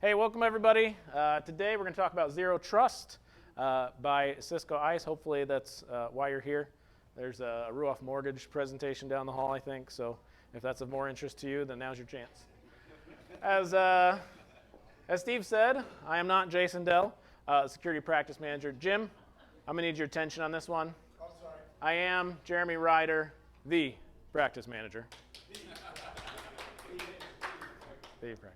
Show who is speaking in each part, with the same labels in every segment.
Speaker 1: Hey, welcome everybody. Today we're going to talk about Zero Trust by Cisco ICE. Hopefully that's why you're here. There's a Ruoff Mortgage presentation down the hall, I think, so if that's of more interest to you, then now's your chance. As Steve said, I am not Jason Dell, Security Practice Manager. Jim, I'm going to need your attention on this one.
Speaker 2: Oh, sorry.
Speaker 1: I am Jeremy Ryder, the Practice Manager. The Practice.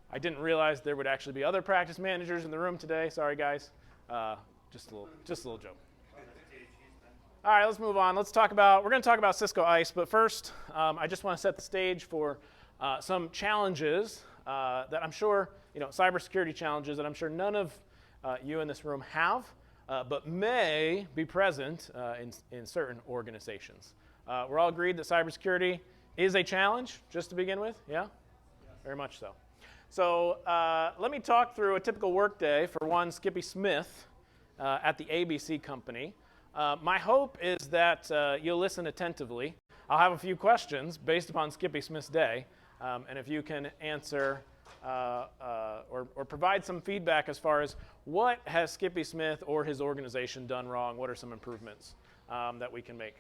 Speaker 1: I didn't realize there would actually be other practice managers in the room today. Sorry, guys. Just a little joke. All right, let's move on. We're going to talk about Cisco ICE, but first, I just want to set the stage for some challenges that I'm sure, cybersecurity challenges that I'm sure none of you in this room have, but may be present in certain organizations. We're all agreed that cybersecurity is a challenge, just to begin with, yeah? Yes. Very much so. So let me talk through a typical workday for one Skippy Smith at the ABC company. My hope is that you'll listen attentively. I'll have a few questions based upon Skippy Smith's day, and if you can answer or provide some feedback as far as what has Skippy Smith or his organization done wrong, what are some improvements that we can make.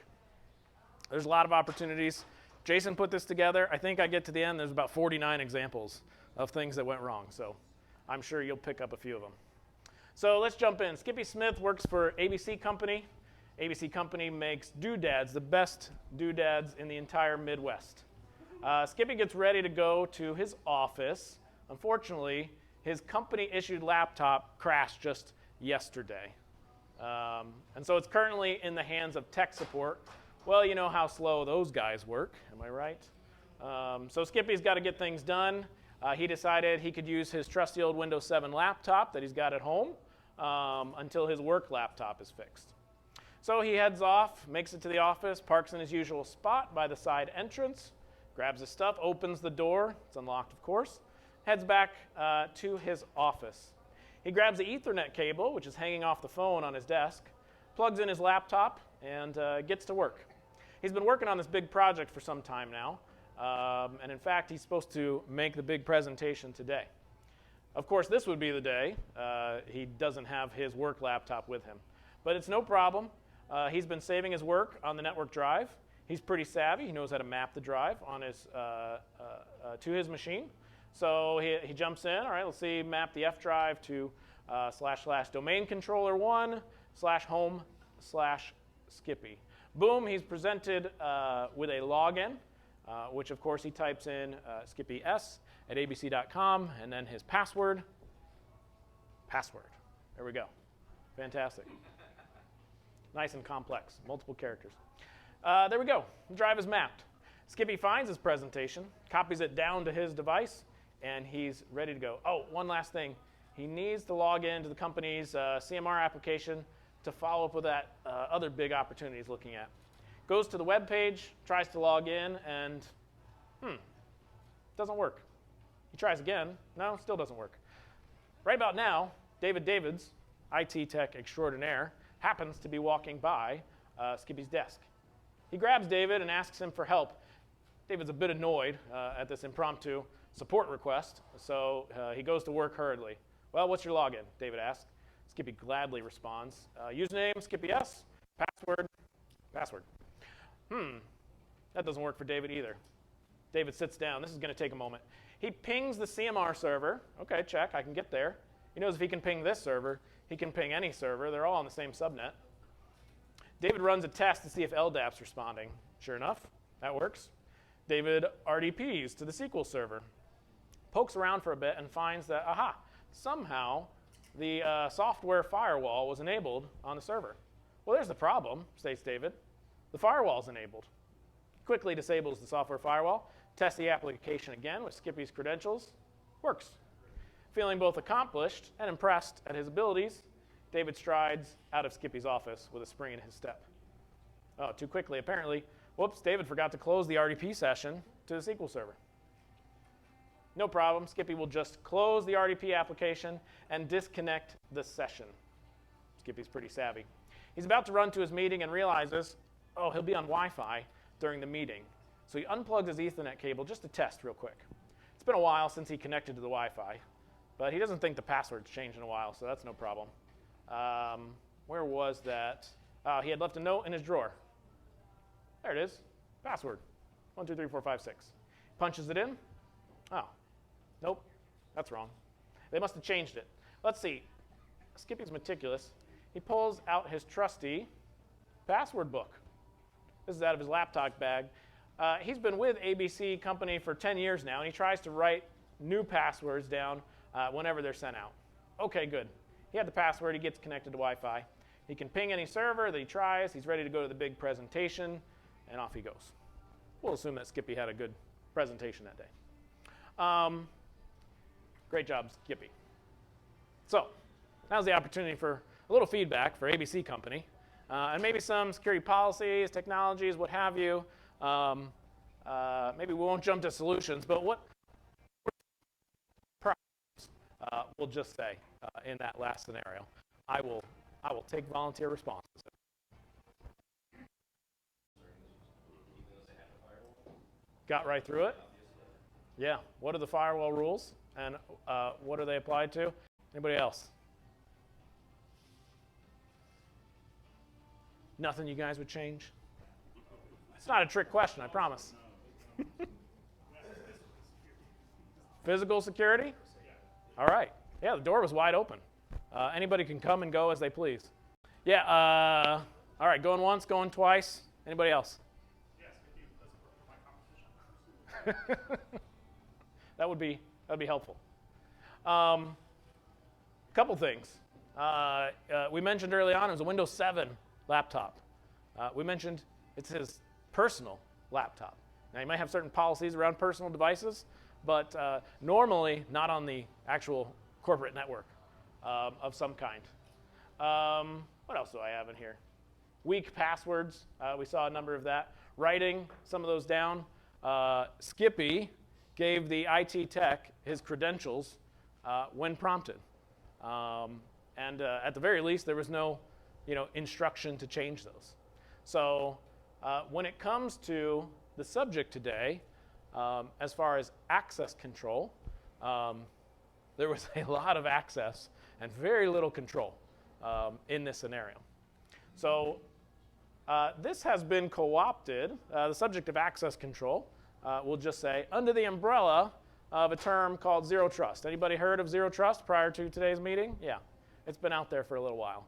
Speaker 1: There's a lot of opportunities. Jason put this together. I think I get to the end, there's about 49 examples of things that went wrong, so I'm sure you'll pick up a few of them. So let's jump in. Skippy Smith works for ABC Company. ABC Company makes doodads, the best doodads in the entire Midwest. Skippy gets ready to go to his office. Unfortunately, his company-issued laptop crashed just yesterday. And so it's currently in the hands of tech support. Well, you know how slow those guys work, am I right? So Skippy's got to get things done. He decided he could use his trusty old Windows 7 laptop that he's got at home until his work laptop is fixed. So he heads off, makes it to the office, parks in his usual spot by the side entrance, grabs his stuff, opens the door, it's unlocked of course, heads back to his office. He grabs the Ethernet cable, which is hanging off the phone on his desk, plugs in his laptop, and gets to work. He's been working on this big project for some time now. And in fact, he's supposed to make the big presentation today. Of course, this would be the day he doesn't have his work laptop with him. But it's no problem. He's been saving his work on the network drive. He's pretty savvy. He knows how to map the drive on his to his machine. So he jumps in. All right, let's see, map the F drive to / domain controller 1 / home / Skippy. Boom, he's presented with a login. Which of course he types in skippys@abc.com and then his password. There we go. Fantastic. Nice and complex, multiple characters. There we go. The drive is mapped. Skippy finds his presentation, copies it down to his device, and he's ready to go. Oh, one last thing. He needs to log into the company's CMR application to follow up with that other big opportunity he's looking at. Goes to the web page, tries to log in, and doesn't work. He tries again. No, still doesn't work. Right about now, David Davids, IT tech extraordinaire, happens to be walking by Skippy's desk. He grabs David and asks him for help. David's a bit annoyed at this impromptu support request, so he goes to work hurriedly. Well, what's your login? David asks. Skippy gladly responds. Username, Skippy S. Password. That doesn't work for David either. David sits down. This is going to take a moment. He pings the CMR server. Okay, check. I can get there. He knows if he can ping this server, he can ping any server. They're all on the same subnet. David runs a test to see if LDAP's responding. Sure enough, that works. David RDPs to the SQL server. Pokes around for a bit and finds that, somehow the software firewall was enabled on the server. Well, there's the problem, states David. The firewall is enabled. Quickly disables the software firewall, tests the application again with Skippy's credentials. Works. Feeling both accomplished and impressed at his abilities, David strides out of Skippy's office with a spring in his step. Oh, too quickly, apparently. Whoops, David forgot to close the RDP session to the SQL server. No problem. Skippy will just close the RDP application and disconnect the session. Skippy's pretty savvy. He's about to run to his meeting and realizes, he'll be on Wi-Fi during the meeting. So he unplugs his Ethernet cable just to test real quick. It's been a while since he connected to the Wi-Fi. but he doesn't think the password's changed in a while, so that's no problem. Where was that? He had left a note in his drawer. There it is. Password. 1, 2, 3, 4, 5, 6. Punches it in. Oh, nope, that's wrong. They must have changed it. Let's see. Skippy's meticulous. He pulls out his trusty password book. This is out of his laptop bag. He's been with ABC Company for 10 years now, and he tries to write new passwords down whenever they're sent out. Okay, good. He had the password. He gets connected to Wi-Fi. He can ping any server that he tries. He's ready to go to the big presentation, and off he goes. We'll assume that Skippy had a good presentation that day. Great job, Skippy. So now's the opportunity for a little feedback for ABC Company, and maybe some security policies, technologies, what have you. Maybe we won't jump to solutions, but what problems we'll just say in that last scenario. I will take volunteer responses. Got right through it? Yeah. What are the firewall rules, and what are they applied to? Anybody else? Nothing you guys would change? It's not a trick question, I promise. Physical security? All right. Yeah, the door was wide open. Anybody can come and go as they please. Yeah. All right. Going once, going twice. Anybody else? Yes. That would be helpful. Couple things. We mentioned early on it was a Windows 7 laptop. We mentioned it's his personal laptop. Now, you might have certain policies around personal devices, but normally not on the actual corporate network of some kind. What else do I have in here? Weak passwords. We saw a number of that. Writing some of those down. Skippy gave the IT tech his credentials when prompted. And at the very least, there was no instruction to change those. So when it comes to the subject today, as far as access control, there was a lot of access and very little control in this scenario. So this has been co-opted, the subject of access control, we'll just say, under the umbrella of a term called zero trust. Anybody heard of zero trust prior to today's meeting? Yeah, it's been out there for a little while.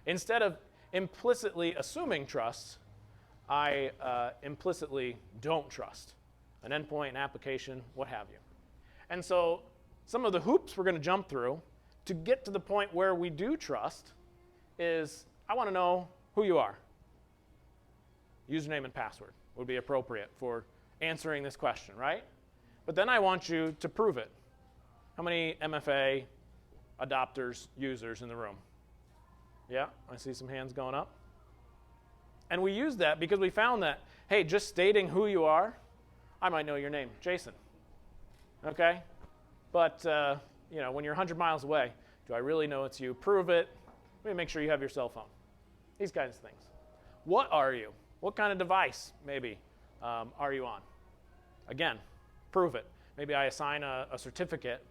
Speaker 1: Instead of implicitly assuming trust, I implicitly don't trust an endpoint, an application, what have you. And so some of the hoops we're going to jump through to get to the point where we do trust is I want to know who you are. Username and password would be appropriate for answering this question, right? But then I want you to prove it. How many MFA adopters, users in the room? Yeah, I see some hands going up. And we use that because we found that, hey, just stating who you are, I might know your name, Jason. Okay? But when you're 100 miles away, do I really know it's you? Prove it. Let me make sure you have your cell phone. These kinds of things. What are you? What kind of device, maybe, are you on? Again, prove it. Maybe I assign a certificate.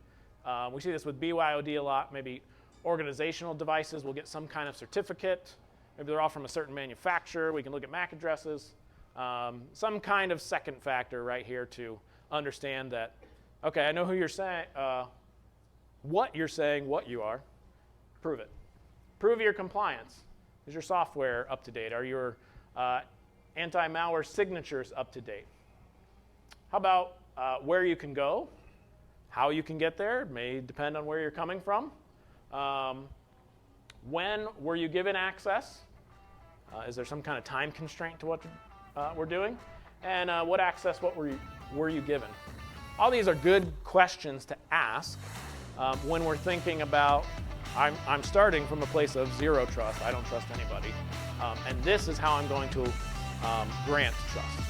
Speaker 1: We see this with BYOD a lot. Maybe organizational devices will get some kind of certificate. Maybe they're all from a certain manufacturer. We can look at MAC addresses. Some kind of second factor right here to understand that, okay, I know who you're saying, what you're saying, what you are. Prove it. Prove your compliance. Is your software up to date? Are your anti-malware signatures up to date? How about where you can go? How you can get there may depend on where you're coming from. When were you given access? Is there some kind of time constraint to what we're doing? And what access, what were you given? All these are good questions to ask when we're thinking about, I'm starting from a place of zero trust. I don't trust anybody. And this is how I'm going to grant trust.